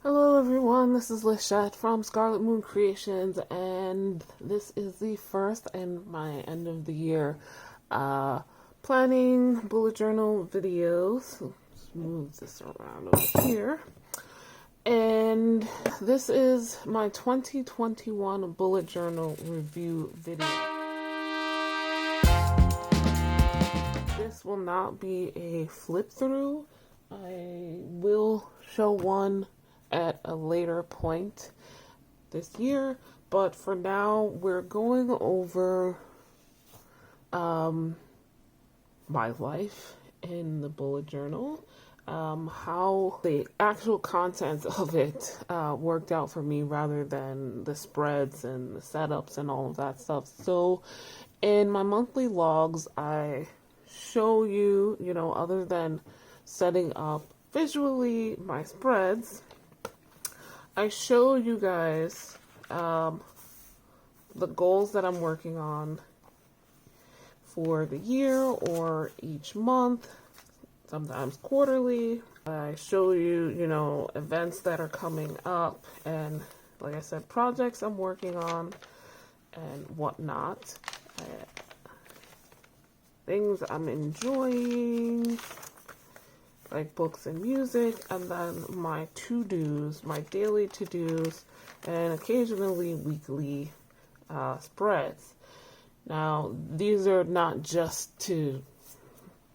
Hello everyone, this is Lashette from Scarlet Moon Creations, and this is the first and my end of the year planning bullet journal videos. Let's move this around over here. And this is my 2021 bullet journal review video. This will not be a flip through. I will show one at a later point this year, but for now we're going over my life in the bullet journal, how the actual contents of it worked out for me rather than the spreads and the setups and all of that stuff. So in my monthly logs I show you, other than setting up visually my spreads, I show you guys the goals that I'm working on for the year or each month, sometimes quarterly. I show you, events that are coming up and, like I said, projects I'm working on and whatnot. Things I'm enjoying, like books and music, and then my to-dos, my daily to-dos, and occasionally weekly spreads. Now, these are not just to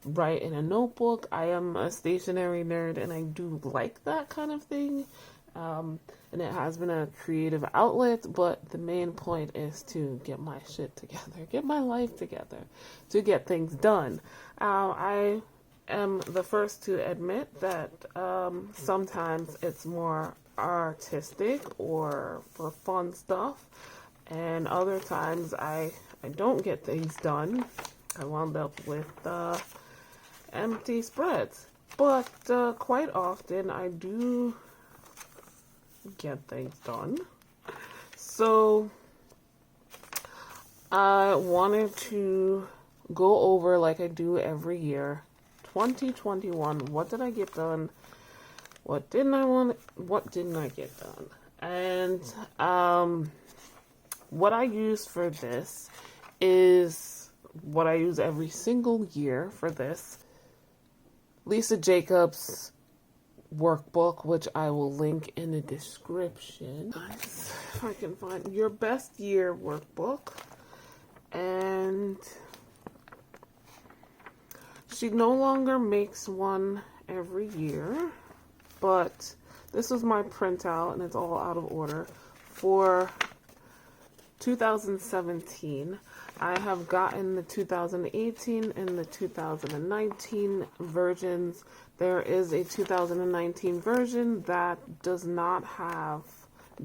write in a notebook. I am a stationery nerd, and I do like that kind of thing, and it has been a creative outlet, but the main point is to get my shit together, get my life together, to get things done. I am the first to admit that sometimes it's more artistic or for fun stuff, and other times I don't get things done. I wound up with empty spreads, but quite often I do get things done. So I wanted to go over, like I do every year, 2021, what did I get done? What didn't I get done? And what I use for this is what I use every single year for this. Lisa Jacobs workbook, which I will link in the description. If I can find your best year workbook. And she no longer makes one every year, but this is my printout, and it's all out of order. For 2017, I have gotten the 2018 and the 2019 versions. There is a 2019 version that does not have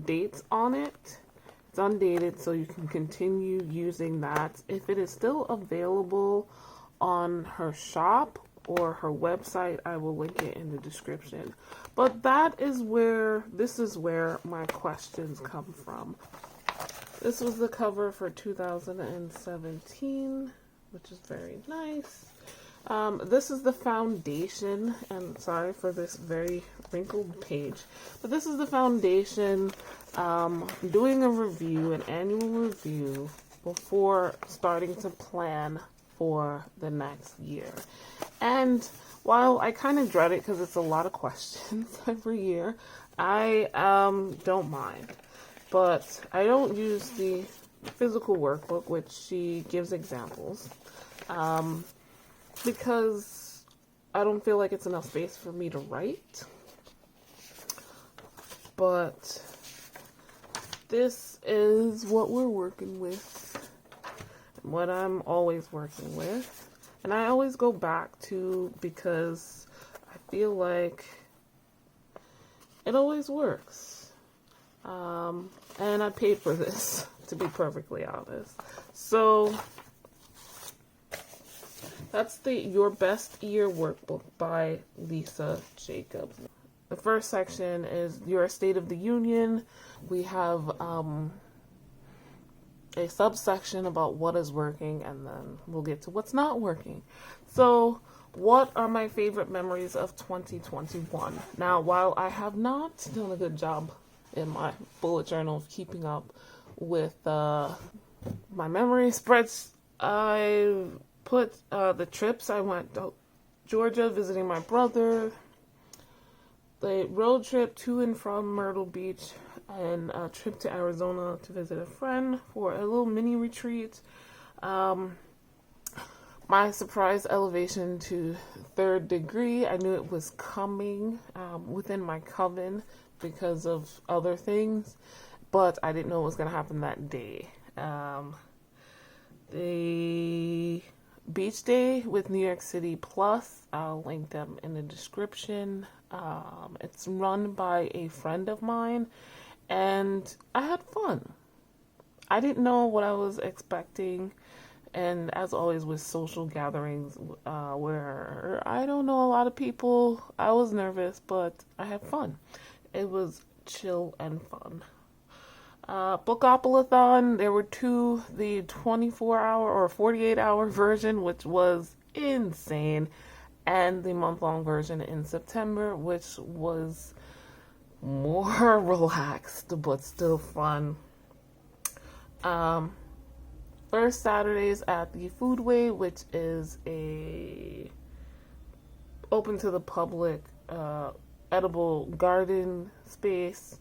dates on it. It's undated, so you can continue using that. If it is still available on her shop or her website, I will link it in the description. But this is where my questions come from. This was the cover for 2017, which is very nice. This is the foundation, and sorry for this very wrinkled page, but this is the foundation. Doing a review, an annual review, before starting to plan for the next year. And while I kind of dread it because it's a lot of questions every year, I don't mind. But I don't use the physical workbook, which she gives examples, because I don't feel like it's enough space for me to write. But this is what we're working with, and what I'm always working with. And I always go back to, because I feel like it always works. And I paid for this, to be perfectly honest. So that's the Your Best Year workbook by Lisa Jacobs. The first section is Your State of the Union. We have a subsection about what is working, and then we'll get to what's not working. So What are my favorite memories of 2021? Now, while I have not done a good job in my bullet journal of keeping up with my memory spreads, I put the trips. I went to Georgia visiting my brother, the road trip to and from Myrtle Beach, and a trip to Arizona to visit a friend for a little mini retreat. My surprise elevation to 3rd degree, I knew it was coming within my coven because of other things, but I didn't know it was going to happen that day. The beach day with New York City Plus, I'll link them in the description. It's run by a friend of mine, and I had fun. I didn't know what I was expecting. And as always with social gatherings, where I don't know a lot of people, I was nervous, but I had fun. It was chill and fun. Bookathon, there were 2, the 24-hour or 48-hour version, which was insane, and the month-long version in September, which was more relaxed, but still fun. First Saturdays at the Foodway, which is a open to the public edible garden space.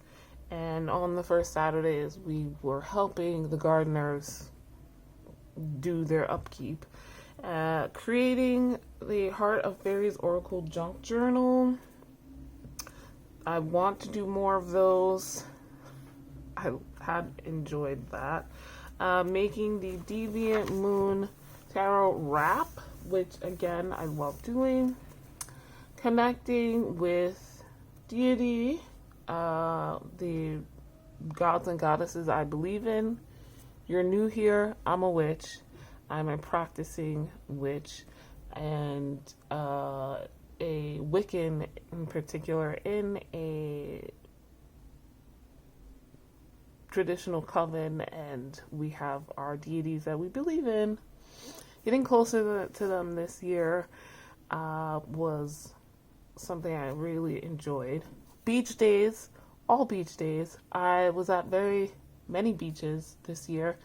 And on the first Saturdays, we were helping the gardeners do their upkeep. Creating the Heart of Fairies Oracle Junk Journal. I want to do more of those. I had enjoyed that. Making the Deviant Moon Tarot Wrap, which again I love doing. Connecting with deity, the gods and goddesses I believe in. You're new here, I'm a witch. I'm a practicing witch, and a Wiccan in particular in a traditional coven, and we have our deities that we believe in. Getting closer to them this year was something I really enjoyed. Beach days, all beach days. I was at very many beaches this year,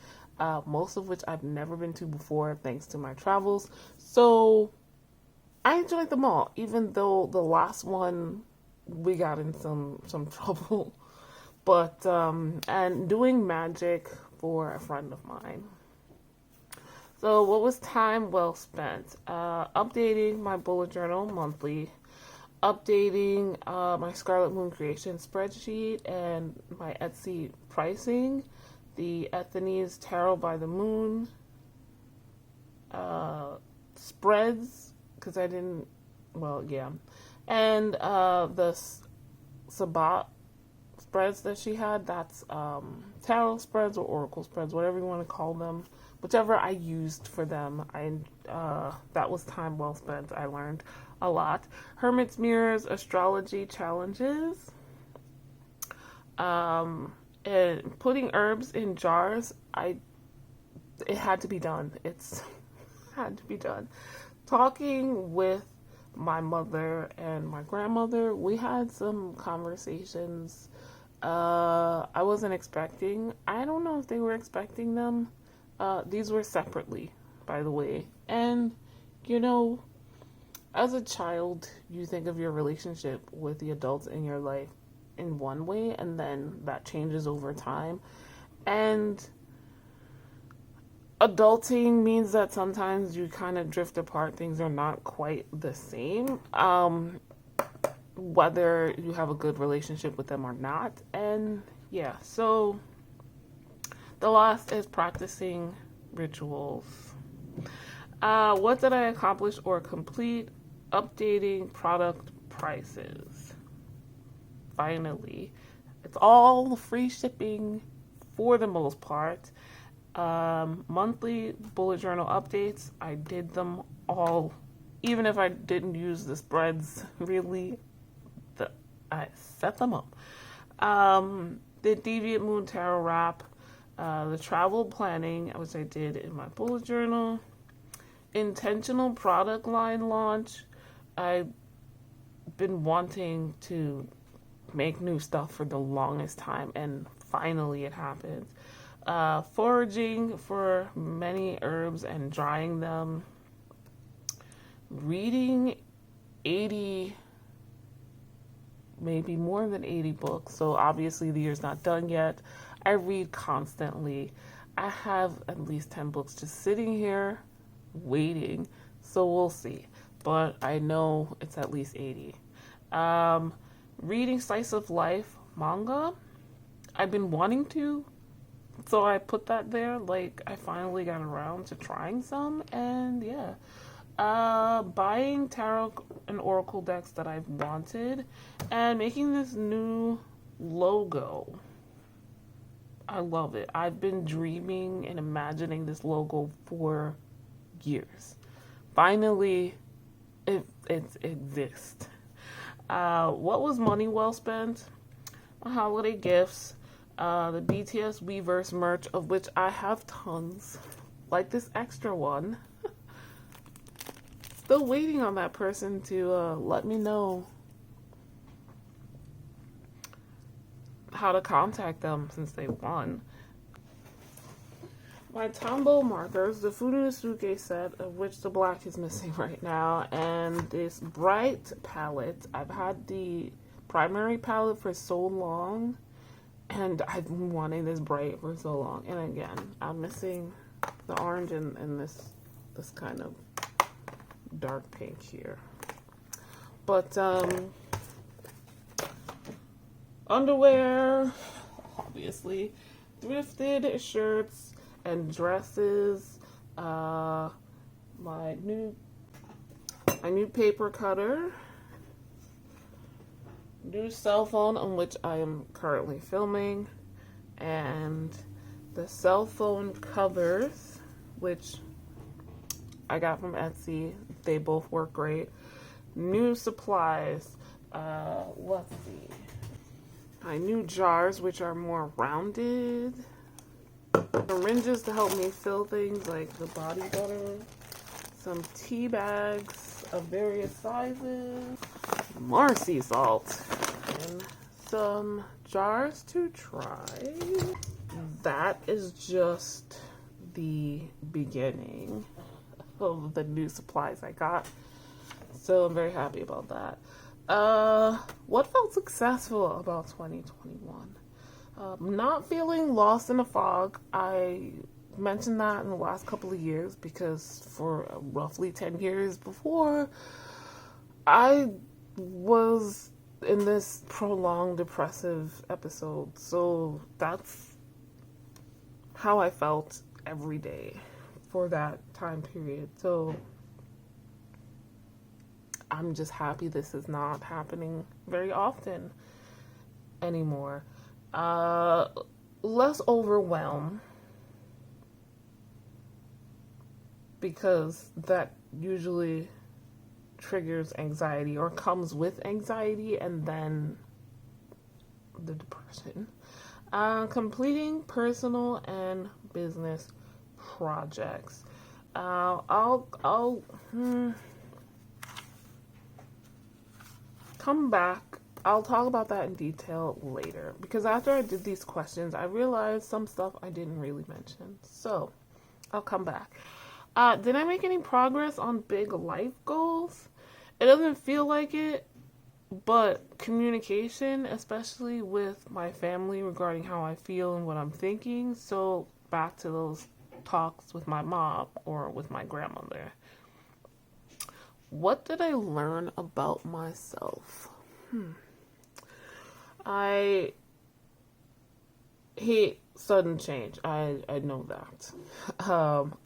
most of which I've never been to before thanks to my travels. So I enjoyed them all, even though the last one we got in some trouble. But, and doing magic for a friend of mine. So what was time well spent? Updating my bullet journal monthly, updating my Scarlet Moon Creation spreadsheet and my Etsy pricing, the Ethenese Tarot by the Moon spreads, because I didn't, well, yeah, and the Sabbat spreads that she had. That's tarot spreads or oracle spreads, whatever you want to call them, whichever I used for them. That was time well spent. I learned a lot. Hermit's Mirrors astrology challenges, and putting herbs in jars. It had to be done. It's had to be done. Talking with my mother and my grandmother, we had some conversations I wasn't expecting. I don't know if they were expecting them. These were separately, by the way. And, you know, as a child, you think of your relationship with the adults in your life in one way, and then that changes over time. And adulting means that sometimes you kind of drift apart. Things are not quite the same. Whether you have a good relationship with them or not. And yeah, so the last is practicing rituals. What did I accomplish or complete? Updating product prices. Finally, it's all free shipping for the most part. Monthly bullet journal updates, I did them all, even if I didn't use the spreads really. I set them up. The Deviant Moon Tarot Wrap, the travel planning, which I did in my bullet journal, intentional product line launch. I've been wanting to make new stuff for the longest time, and finally it happened. Foraging for many herbs and drying them. Reading 80, maybe more than 80 books. So obviously the year's not done yet. I read constantly. I have at least 10 books just sitting here waiting. So we'll see. But I know it's at least 80. Reading slice of life manga. I've been wanting to. So I put that there. Like, I finally got around to trying some. And yeah. Buying tarot and oracle decks that I've wanted, and making this new logo. I love it. I've been dreaming and imagining this logo for years. Finally, it exists. What was money well spent? My holiday gifts, the BTS Weverse merch, of which I have tons, like this extra one. Still waiting on that person to let me know how to contact them since they won. My Tombow markers, the Furunosuke set, of which the black is missing right now, and this bright palette. I've had the primary palette for so long, and I've been wanting this bright for so long. And again, I'm missing the orange and this kind of dark pink here. But underwear, obviously, thrifted shirts and dresses, my new paper cutter, new cell phone on which I am currently filming, and the cell phone covers, which I got from Etsy. They both work great. New supplies. Let's see. My new jars, which are more rounded. Syringes to help me fill things like the body butter. Some tea bags of various sizes. More sea salt. And some jars to try. That is just the beginning of the new supplies I got, so I'm very happy about that. What felt successful about 2021? Not feeling lost in a fog. I mentioned that in the last couple of years because for roughly 10 years before, I was in this prolonged depressive episode, so that's how I felt every day for that time period. So I'm just happy this is not happening very often anymore. Less overwhelm, because that usually triggers anxiety or comes with anxiety and then the depression. Completing personal and business projects. I'll come back. I'll talk about that in detail later, because after I did these questions, I realized some stuff I didn't really mention. So I'll come back. Did I make any progress on big life goals? It doesn't feel like it, but communication, especially with my family regarding how I feel and what I'm thinking. So back to those talks with my mom or with my grandmother. What did I learn about myself? I hate sudden change. I know that.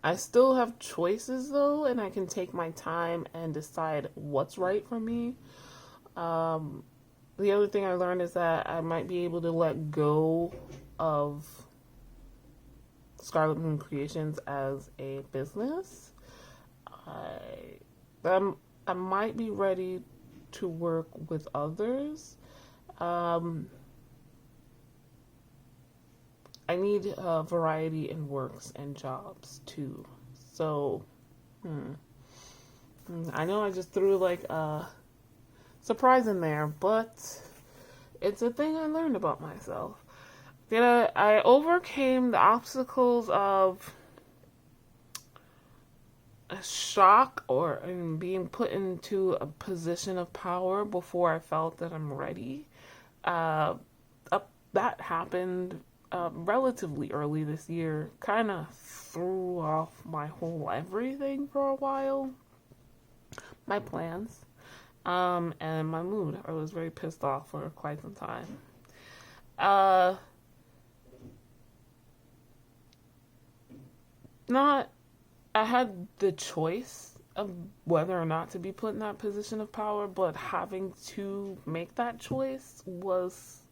I still have choices though, and I can take my time and decide what's right for me. The other thing I learned is that I might be able to let go of Scarlet Moon Creations as a business. I might be ready to work with others. I need variety in works and jobs too. So I know I just threw like a surprise in there, but it's a thing I learned about myself. I overcame the obstacles of a shock or being put into a position of power before I felt that I'm ready. That happened relatively early this year. Kind of threw off my whole everything for a while. My plans. And my mood. I was very pissed off for quite some time. I had the choice of whether or not to be put in that position of power, but having to make that choice was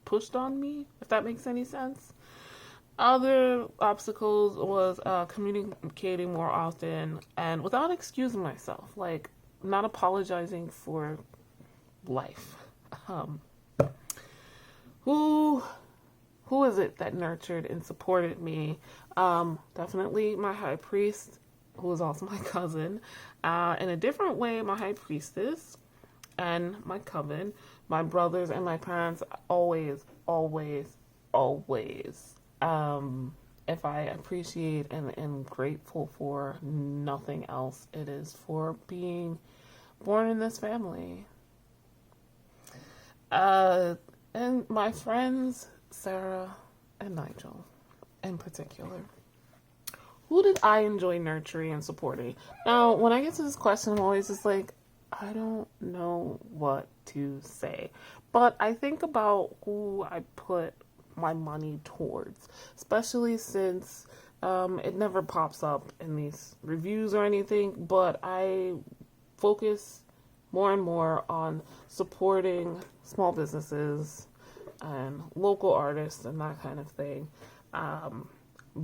pushed on me, if that makes any sense. Other obstacles was communicating more often and without excusing myself, like not apologizing for life. Who is it that nurtured and supported me? Definitely my high priest, who is also my cousin. In a different way, my high priestess and my coven, my brothers and my parents, always. If I appreciate and am grateful for nothing else, it is for being born in this family. And my friends, Sarah and Nigel in particular. Who did I enjoy nurturing and supporting? Now, when I get to this question, I'm always just like, I don't know what to say. But I think about who I put my money towards, especially since it never pops up in these reviews or anything, but I focus more and more on supporting small businesses and local artists and that kind of thing.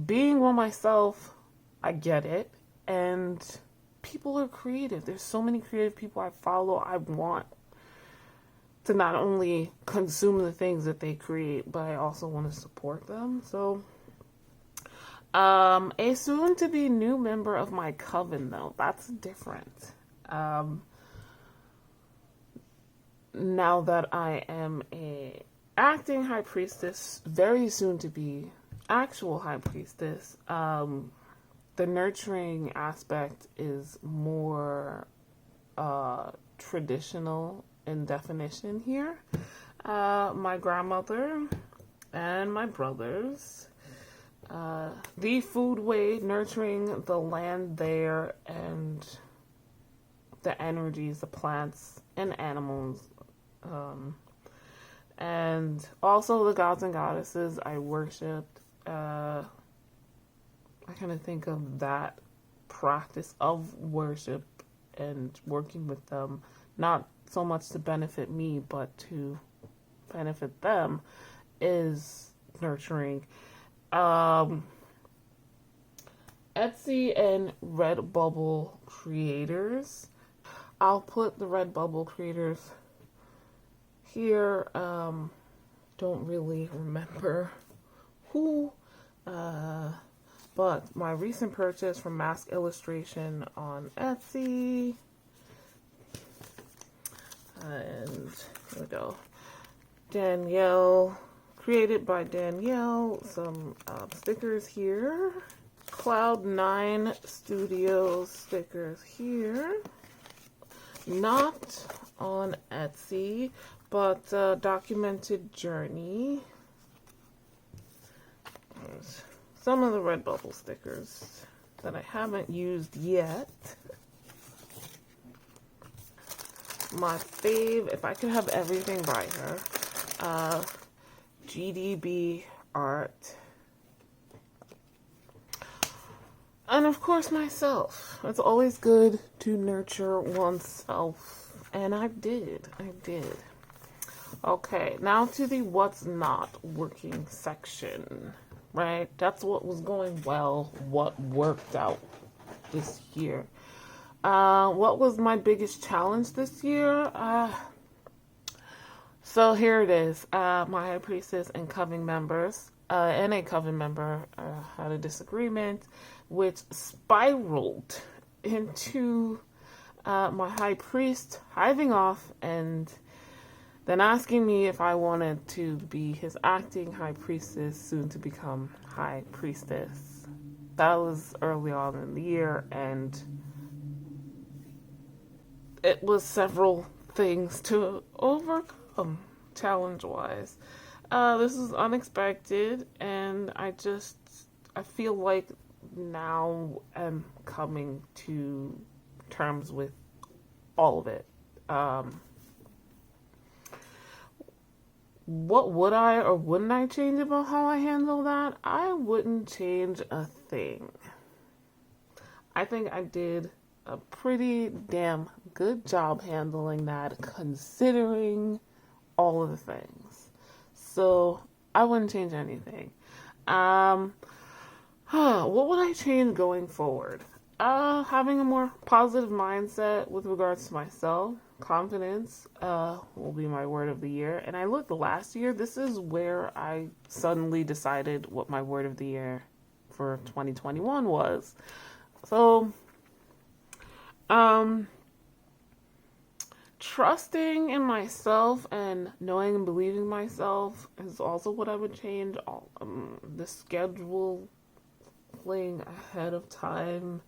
Being one myself, I get it, and people are creative. There's so many creative people I follow. I want to not only consume the things that they create, but I also want to support them. So, a soon-to-be new member of my coven, though, that's different. Now that I am a acting high priestess, very soon to be actual high priestess, the nurturing aspect is more traditional in definition here. My grandmother and my brothers, the food way, nurturing the land there and the energies, the plants and animals, and also the gods and goddesses I worshipped. I kind of think of that practice of worship and working with them, not so much to benefit me, but to benefit them, is nurturing. Etsy and RedBubble creators. I'll put the RedBubble creators here. Don't really remember who, but my recent purchase from Mask Illustration on Etsy, and here we go, Danielle, created by Danielle, some stickers here, Cloud9 Studios stickers here, not on Etsy, but Documented Journey. There's some of the RedBubble stickers that I haven't used yet. My fave, if I could have everything by her, GDB art. And of course myself. It's always good to nurture oneself. And I did. Okay, now to the what's not working section. Right? That's what was going well, what worked out this year. What was my biggest challenge this year? So here it is. My high priestess and coven members, and a coven member had a disagreement, which spiraled into my high priest hiving off and then asking me if I wanted to be his acting high priestess, soon to become high priestess. That was early on in the year, and it was several things to overcome, challenge-wise. This was unexpected, and I feel like now I'm coming to terms with all of it. What would I or wouldn't I change about how I handle that? I wouldn't change a thing. I think I did a pretty damn good job handling that, considering all of the things. So I wouldn't change anything. What would I change going forward? Having a more positive mindset with regards to myself. Confidence will be my word of the year. And I looked last year, this is where I suddenly decided what my word of the year for 2021 was. So, trusting in myself and knowing and believing myself is also what I would change. The schedule, playing ahead of time,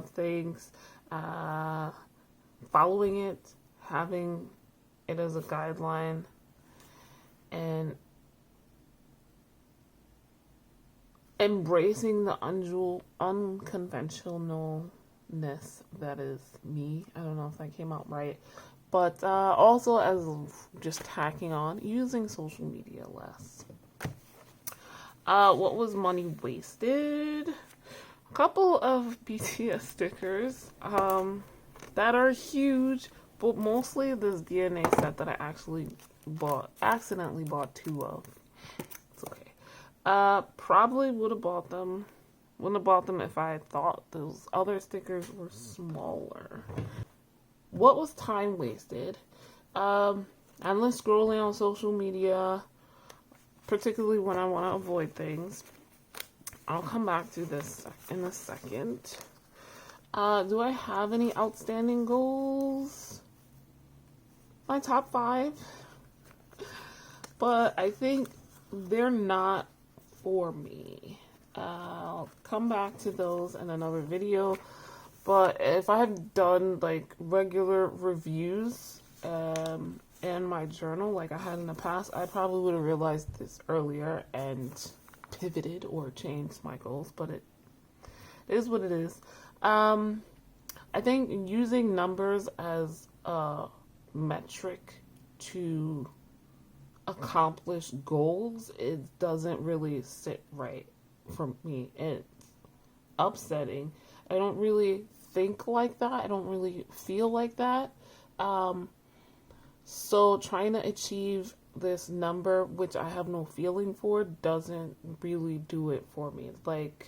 things, following it, having it as a guideline, and embracing the unconventionalness that is me. I don't know if that came out right. But also, as just tacking on, using social media less. What was money wasted? A couple of BTS stickers that are huge, but mostly this DNA set that I accidentally bought 2 of. It's okay. Probably wouldn't have bought them if I thought those other stickers were smaller. What was time wasted? Endless scrolling on social media, particularly when I want to avoid things. I'll come back to this in a second. Do I have any outstanding goals? My top 5. But I think they're not for me. I'll come back to those in another video. But if I had done like regular reviews in my journal like I had in the past, I probably would have realized this earlier and pivoted or changed my goals. But it is what it is. I think using numbers as a metric to accomplish goals, it doesn't really sit right for me. It's upsetting. I don't really think like that. I don't really feel like that. So trying to achieve this number, which I have no feeling for, doesn't really do it for me. It's like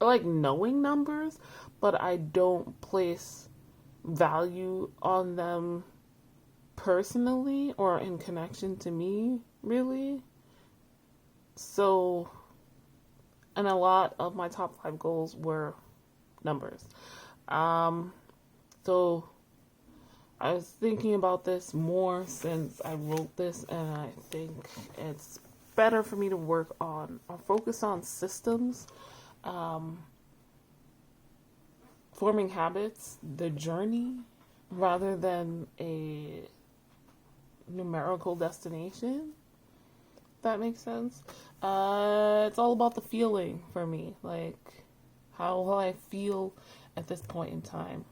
I like knowing numbers, but I don't place value on them personally or in connection to me, really. So, and a lot of my top 5 goals were numbers. So I was thinking about this more since I wrote this, and I think it's better for me to work on or focus on systems, forming habits, the journey, rather than a numerical destination. If that makes sense. It's all about the feeling for me, like how will I feel at this point in time.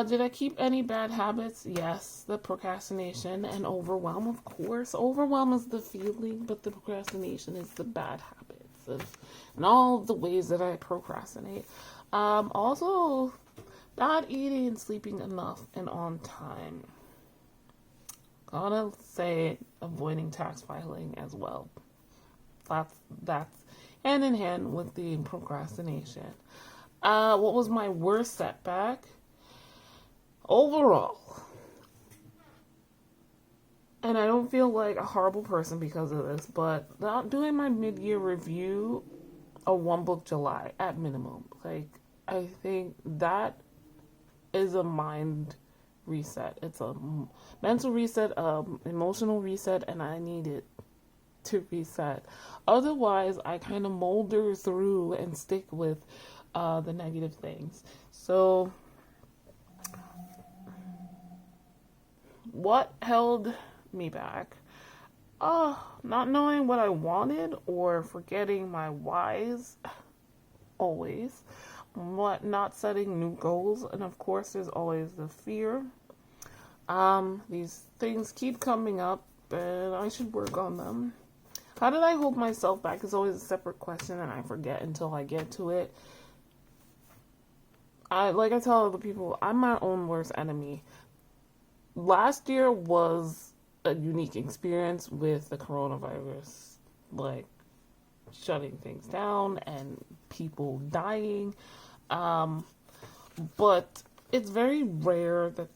Did I keep any bad habits? Yes, the procrastination and overwhelm, of course. Overwhelm is the feeling, but the procrastination is the bad habits and all the ways that I procrastinate. Also, not eating and sleeping enough and on time. Gotta say, avoiding tax filing as well. That's hand in hand with the procrastination. What was my worst setback? Overall, and I don't feel like a horrible person because of this, but not doing my mid-year review a one book July at minimum. Like, I think that is a mind reset. It's a mental reset, emotional reset, and I need it to reset. Otherwise, I kind of molder through and stick with the negative things. So, what held me back? Not knowing what I wanted or forgetting my whys, always. Not setting new goals, and of course there's always the fear. These things keep coming up and I should work on them. How did I hold myself back is always a separate question, and I forget until I get to it. Like I tell other people, I'm my own worst enemy. Last year was a unique experience with the coronavirus, like shutting things down and people dying. But it's very rare that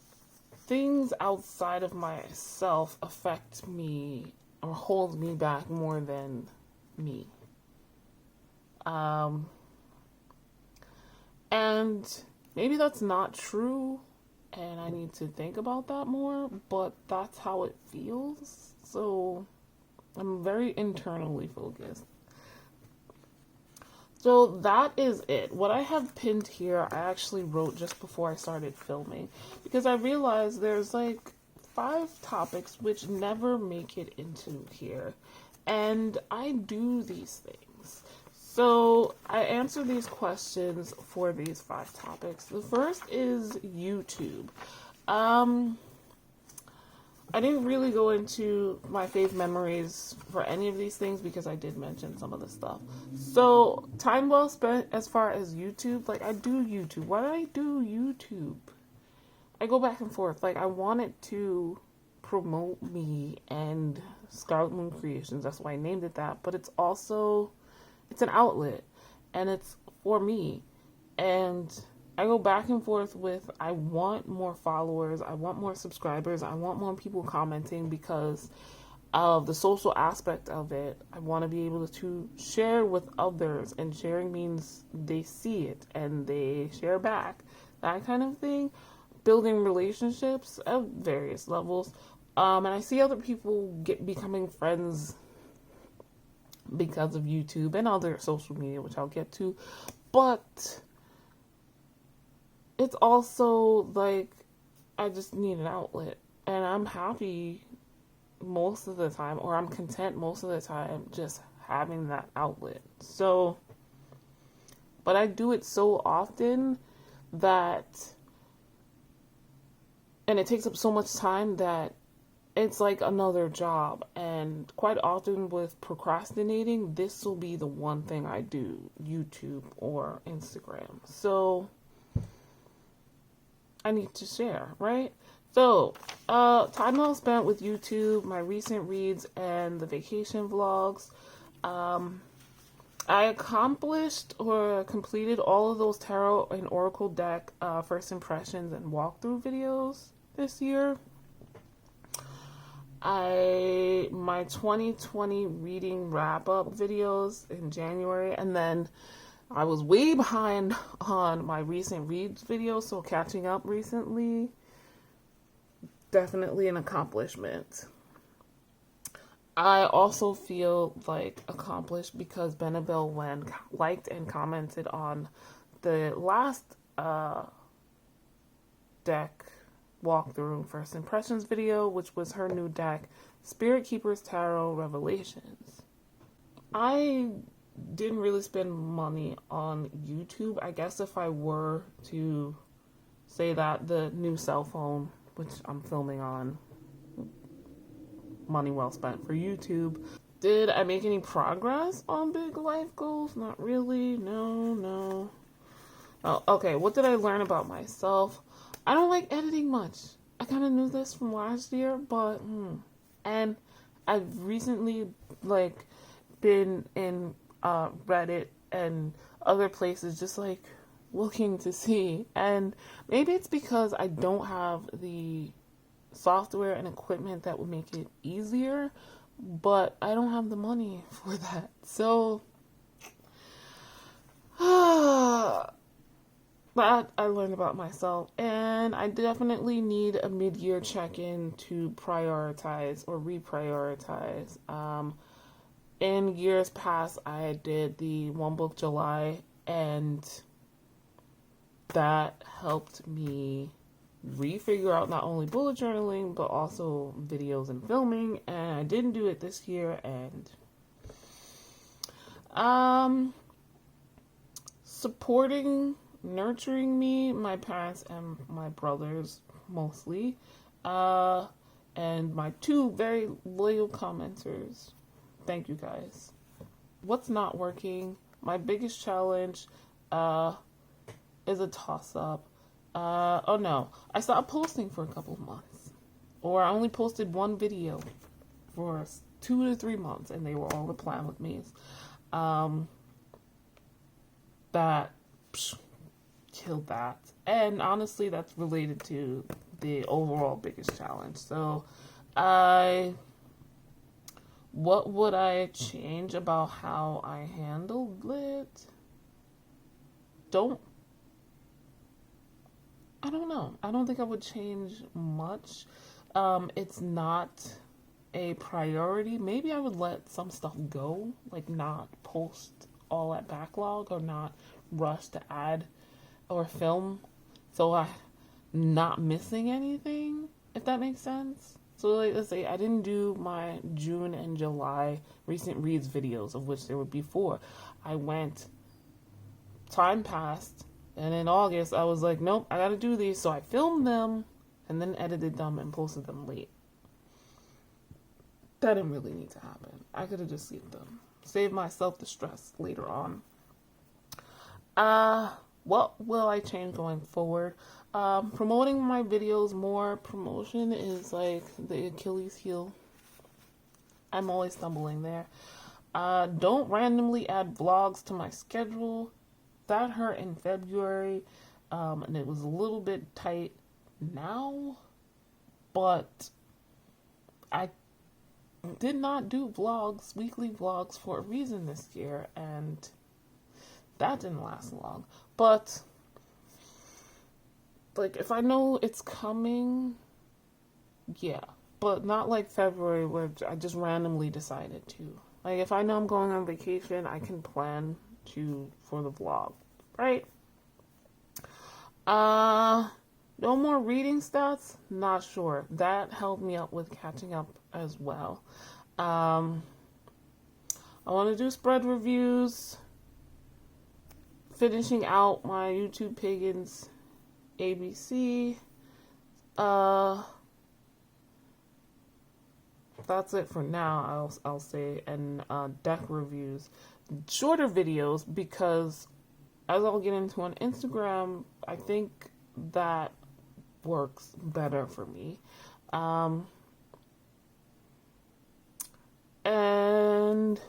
things outside of myself affect me or hold me back more than me. And maybe that's not true, and I need to think about that more, but that's how it feels. So I'm very internally focused. So that is it. What I have pinned here, I actually wrote just before I started filming, because I realized there's like 5 topics which never make it into here, and I do these things. So I answer these questions for these 5 topics. The first is YouTube. I didn't really go into my fave memories for any of these things because I did mention some of the stuff. So, time well spent as far as YouTube. Like, I do YouTube. Why do I do YouTube? I go back and forth. Like, I want it to promote me and Scarlet Moon Creations. That's why I named it that. But it's also, it's an outlet. And it's for me. And I go back and forth with, I want more followers, I want more subscribers, I want more people commenting because of the social aspect of it. I want to be able to share with others, and sharing means they see it and they share back. That kind of thing. Building relationships at various levels. And I see other people becoming friends because of YouTube and other social media, which I'll get to. But it's also like, I just need an outlet, and I'm happy most of the time, or I'm content most of the time just having that outlet. So, but I do it so often that, and it takes up so much time that it's like another job. And quite often with procrastinating, this will be the one thing I do, YouTube or Instagram. So I need to share, right? So, time well spent with YouTube, my recent reads, and the vacation vlogs. I accomplished or completed all of those tarot and oracle deck first impressions and walkthrough videos this year. My 2020 reading wrap-up videos in January, and then I was way behind on my recent reads video, so catching up recently, definitely an accomplishment. I also feel like accomplished because Benabel Wen liked and commented on the last deck walkthrough first impressions video, which was her new deck, Spirit Keepers Tarot Revelations. I didn't really spend money on YouTube. I guess if I were to say that, the new cell phone, which I'm filming on, money well spent for YouTube. Did I make any progress on big life goals? Not really. No. Oh, okay, what did I learn about myself? I don't like editing much. I kind of knew this from last year, but and I've recently been in Reddit and other places just looking to see, and maybe it's because I don't have the software and equipment that would make it easier, but I don't have the money for that. So That I learned about myself, and I definitely need a mid-year check-in to prioritize or reprioritize. In years past, I did the One Book July, and that helped me refigure out not only bullet journaling, but also videos and filming, and I didn't do it this year, and supporting, nurturing me, my parents and my brothers mostly, and my 2 very loyal commenters. Thank you guys. What's not working? My biggest challenge is a toss-up. Oh no, I stopped posting for a couple of months. Or I only posted 1 video for 2 to 3 months, and they were all the plan with me. That killed that. And honestly, that's related to the overall biggest challenge. So, what would I change about how I handled it? I don't know. I don't think I would change much. It's not a priority. Maybe I would let some stuff go, like not post all that backlog or not rush to add or film, so I'm not missing anything, if that makes sense. So like, let's say I didn't do my June and July recent reads videos, of which there would be 4. Time passed, and in August I was like, nope, I gotta do these. So I filmed them and then edited them and posted them late. That didn't really need to happen. I could have just saved myself the stress later on. What will I change going forward? Promoting my videos more. Promotion is like the Achilles heel. I'm always stumbling there. Don't randomly add vlogs to my schedule. That hurt in February, and it was a little bit tight now, but I did not do weekly vlogs for a reason this year, and that didn't last long. But like, if I know it's coming, yeah, but not like February where I just randomly decided to. Like, if I know I'm going on vacation, I can plan for the vlog, right? No more reading stats? Not sure. That helped me out with catching up as well. I want to do spread reviews, finishing out my YouTube Pagans ABC. That's it for now, I'll say, and deck reviews. Shorter videos, because as I'll get into on Instagram, I think that works better for me. And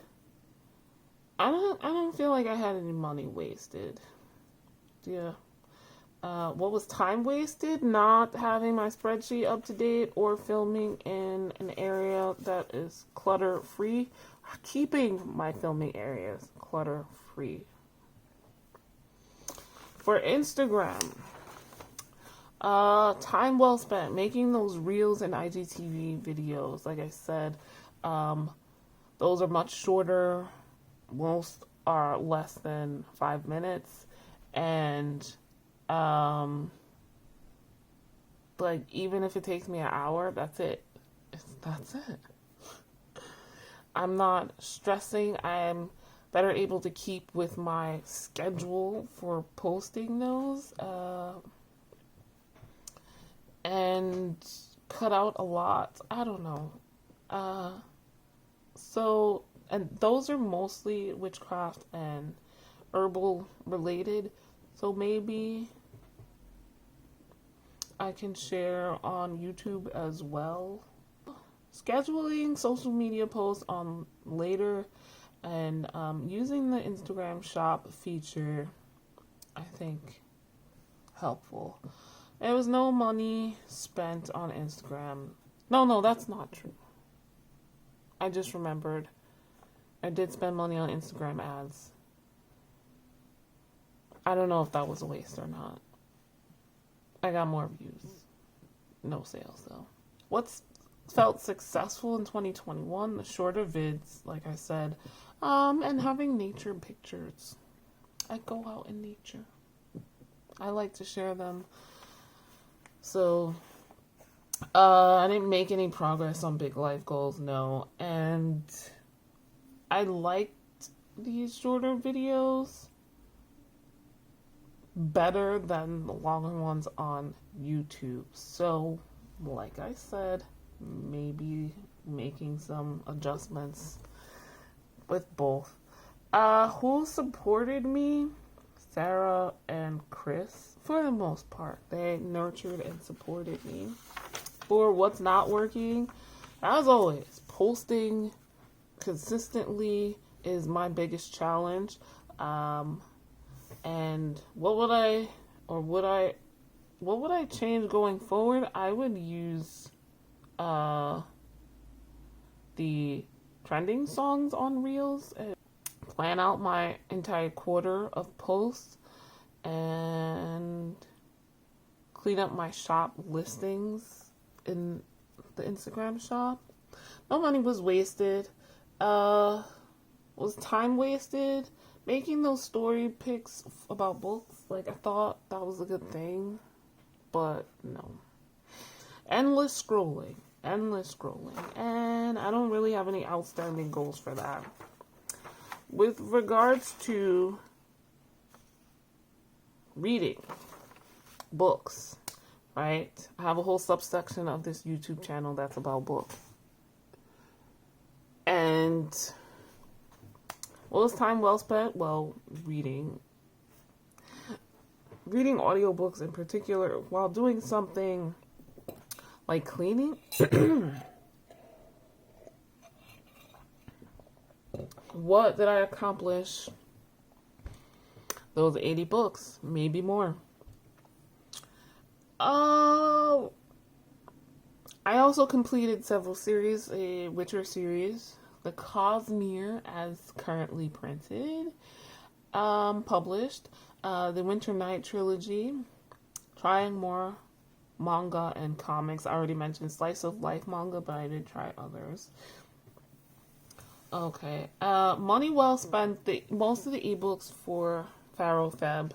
I don't feel like I had any money wasted. Yeah. What was time wasted? Not having my spreadsheet up to date or filming in an area that is clutter free. Keeping my filming areas clutter free. For Instagram, time well spent making those reels and IGTV videos. Like I said, those are much shorter. Most are less than 5 minutes, and like, even if it takes me an hour, that's it. That's it. I'm not stressing. I'm better able to keep with my schedule for posting those, and cut out a lot. I don't know. And those are mostly witchcraft and herbal related. So maybe I can share on YouTube as well. Scheduling social media posts on later, and using the Instagram shop feature, I think, helpful. There was no money spent on Instagram. No, that's not true. I just remembered I did spend money on Instagram ads. I don't know if that was a waste or not. I got more views. No sales, though. What's felt successful in 2021? The shorter vids, like I said, and having nature pictures. I go out in nature. I like to share them. So, I didn't make any progress on big life goals, no. And I liked these shorter videos better than the longer ones on YouTube. So, like I said, maybe making some adjustments with both. Who supported me? Sarah and Chris, for the most part. They nurtured and supported me. For what's not working, as always, posting consistently is my biggest challenge. And what would I change going forward? I would use the trending songs on Reels and plan out my entire quarter of posts and clean up my shop listings in the Instagram shop. No money was wasted. Was time wasted? Making those story pics about books, like, I thought that was a good thing, but no. Endless scrolling, and I don't really have any outstanding goals for that. With regards to reading books, right? I have a whole subsection of this YouTube channel that's about books. And what was time well spent? Well, reading audiobooks in particular while doing something like cleaning. What did I accomplish? Those 80 books, maybe more. I also completed several series, a Witcher series, the Cosmere as currently printed, published, the Winter Night trilogy, trying more manga and comics. I already mentioned slice of life manga, but I did try others. Okay, money well spent. Most of the ebooks for Pharaoh Feb,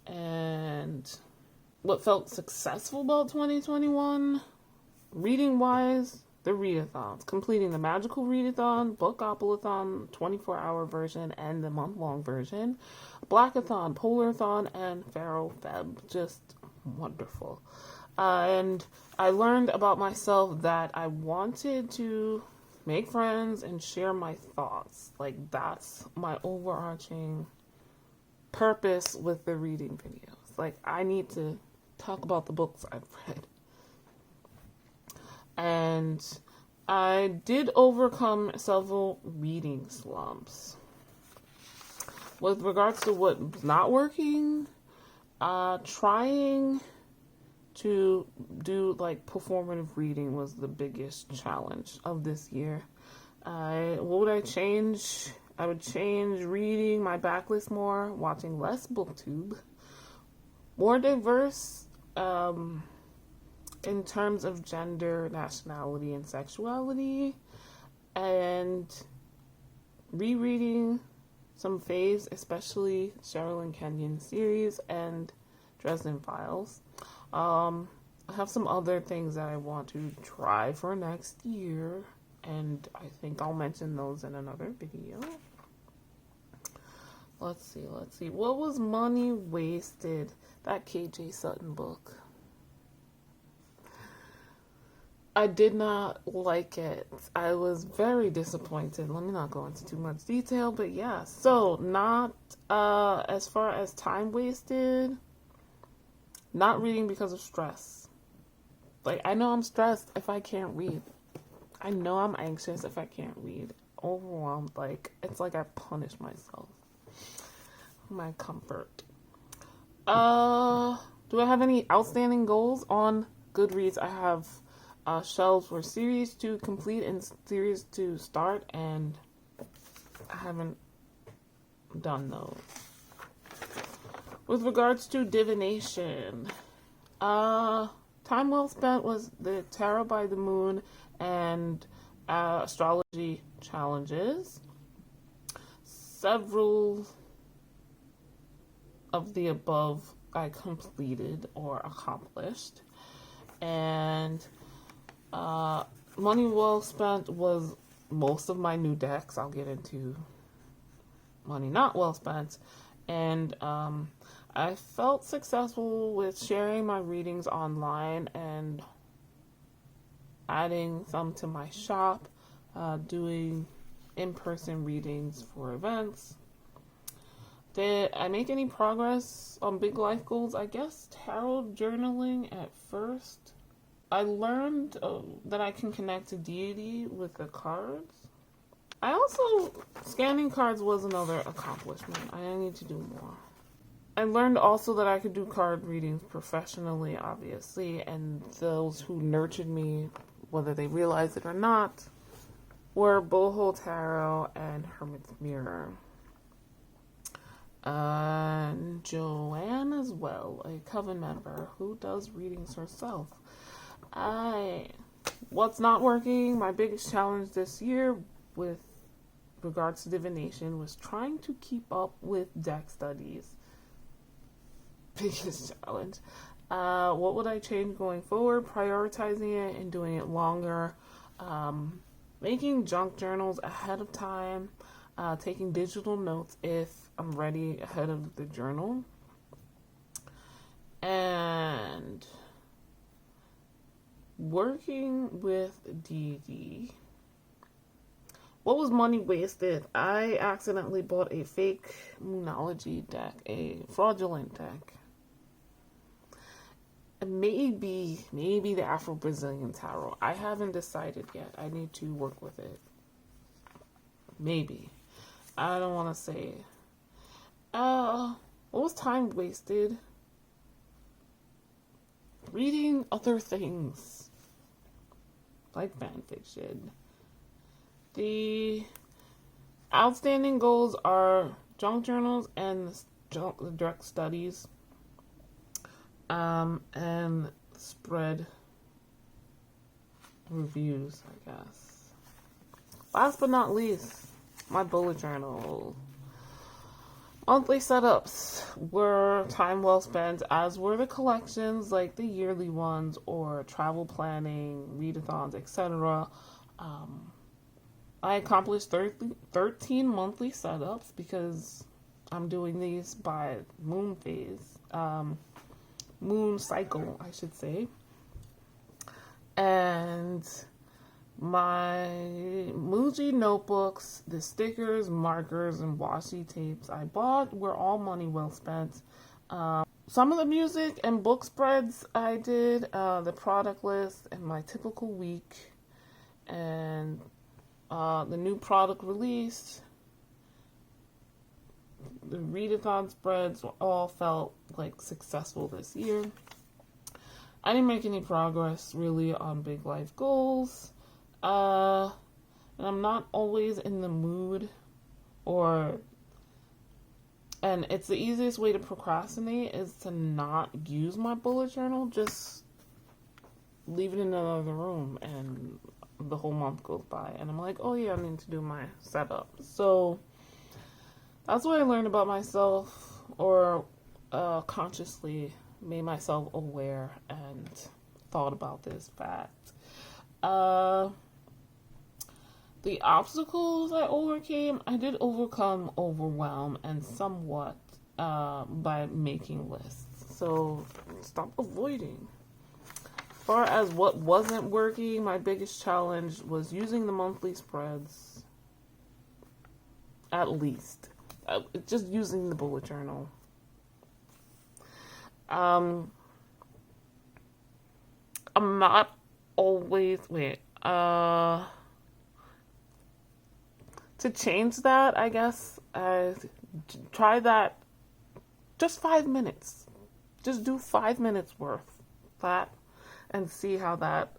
and what felt successful about 2021, reading wise, the readathons, completing the magical readathon, bookathon, 24-hour version, and the month-long version, blackathon, polathon, and Pharaoh Feb. Just wonderful. And I learned about myself that I wanted to make friends and share my thoughts. Like, that's my overarching purpose with the reading videos. Like, I need to talk about the books I've read. And I did overcome several reading slumps. With regards to what's not working, trying to do like performative reading was the biggest challenge of this year. What would I change? I would change reading my backlist more, watching less booktube, more diverse in terms of gender, nationality, and sexuality, and rereading some faves, especially Cheryl and Kenyon series and Dresden Files. I have some other things that I want to try for next year, and I think I'll mention those in another video. Let's see. What was money wasted? That KJ Sutton book. I did not like it. I was very disappointed. Let me not go into too much detail, but yeah. So, not, as far as time wasted, not reading because of stress. Like, I know I'm stressed if I can't read. I know I'm anxious if I can't read. Overwhelmed, like, it's like I punish myself. My comfort. Do I have any outstanding goals on Goodreads? I have shelves for series to complete and series to start, and I haven't done those. With regards to divination, time well spent was the Tarot by the Moon and astrology challenges. Several of the above I completed or accomplished. And money well spent was most of my new decks. I'll get into money not well spent. And I felt successful with sharing my readings online and adding some to my shop, doing in-person readings for events. Did I make any progress on big life goals? I guess tarot journaling at first. I learned that I can connect to deity with the cards. I also, scanning cards was another accomplishment. I need to do more. I learned also that I could do card readings professionally, obviously, and those who nurtured me, whether they realized it or not, were Boho Tarot and Hermit's Mirror. And Joanne as well, a Coven member who does readings herself. What's not working, my biggest challenge this year with regards to divination was trying to keep up with deck studies. Biggest challenge. What would I change going forward? Prioritizing it and doing it longer. Making junk journals ahead of time. Taking digital notes if I'm ready ahead of the journal. And working with DD. What was money wasted? I accidentally bought a fake Moonology deck, a fraudulent deck. Maybe the Afro-Brazilian Tarot. I haven't decided yet. I need to work with it. Maybe. I don't want to say. What was time wasted? Reading other things. Like fanfiction. The outstanding goals are junk journals and the direct studies. And spread reviews, I guess. Last but not least, my bullet journal. Monthly setups were time well spent, as were the collections, like the yearly ones, or travel planning, readathons, etc. I accomplished 13 monthly setups because I'm doing these by moon phase. Moon cycle, I should say. And my Muji notebooks, the stickers, markers, and washi tapes I bought were all money well spent. Some of the music and book spreads I did, the product list, and my typical week, and the new product released, the readathon spreads all felt like successful this year. I didn't make any progress really on big life goals. And I'm not always in the mood, and it's the easiest way to procrastinate is to not use my bullet journal. Just leave it in another room and the whole month goes by and I'm like, oh yeah, I need to do my setup. So that's what I learned about myself, or consciously made myself aware and thought about this fact. The obstacles I overcame, I did overcome overwhelm and somewhat by making lists. So stop avoiding. As far as what wasn't working, my biggest challenge was using the monthly spreads. At least. Just using the bullet journal. I'm not always, to change that, I guess, try that just 5 minutes. Just do 5 minutes worth that and see how that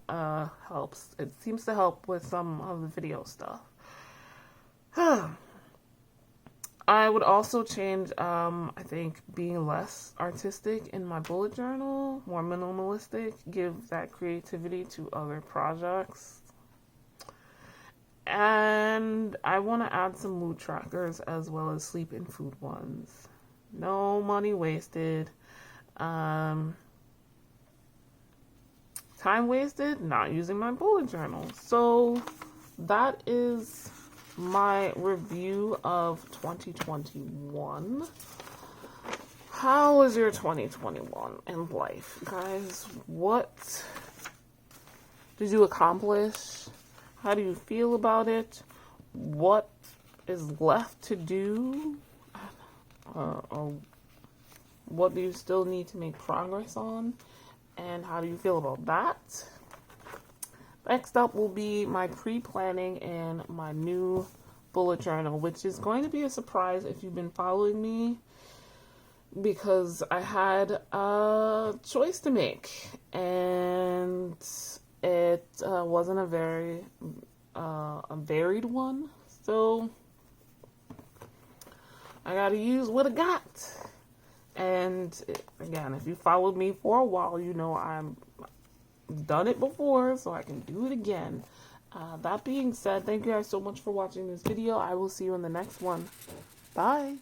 helps. It seems to help with some of the video stuff. I would also change, I think, being less artistic in my bullet journal, more minimalistic, give that creativity to other projects. And I want to add some mood trackers as well as sleep and food ones. No money wasted. Time wasted, not using my bullet journal. So that is my review of 2021. How was your 2021 in life, guys? What did you accomplish? How do you feel about it? What is left to do? Or what do you still need to make progress on? And how do you feel about that? Next up will be my pre-planning and my new bullet journal, which is going to be a surprise if you've been following me, because I had a choice to make, and it wasn't a very a varied one, so I gotta use what I got. And again, if you followed me for a while, you know I'm done it before, so I can do it again. That being said, thank you guys so much for watching this video. I will see you in the next one. Bye.